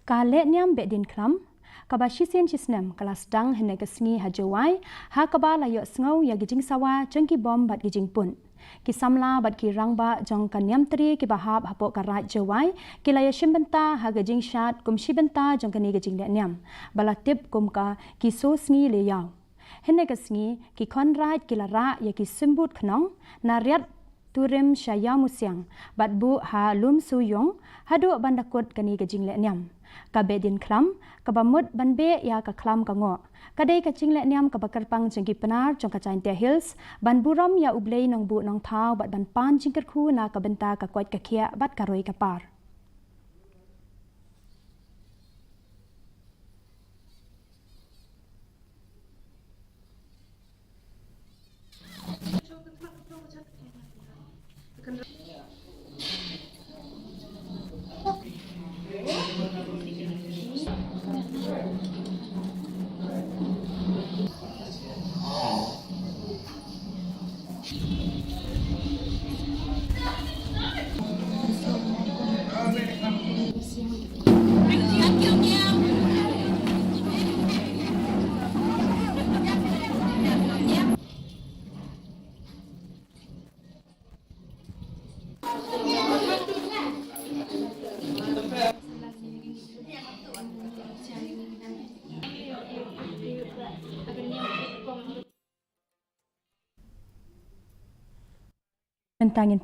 Ka Lehniam Behdeinkhlam, ka ba shisien chisnem kala Sdang hene ka sngi ha Jowai, ha ka ba layo sngau ya gijing sawa jengki bom bat gijing pun. Ki samla bat ki rangba jong ka niam tri ki bahab hapo ka rat Jowai, ki laya shimbenta ha gijing shat kum shibenta jong ka ni gijing Lehniam. Bala tip kum ka ki so sngi le yaw. Hene ka sngi ki konrat ki lara ya ki simbut khnong na riat turim syaya musyang bat bu ha lum suyong hadu bandakut kani gajing Lehniam ka Behdeinkhlam ka bamut banbe ya ka khlam ka ngo kadai ka jing Lehniam ka bakarpang jengki penar jong ka Chain Hills ban buram ya ublei nong bu nong thau bat ban pan jingker khu na ka benta ka kwat ka khia bat karoi ka par. Mentangin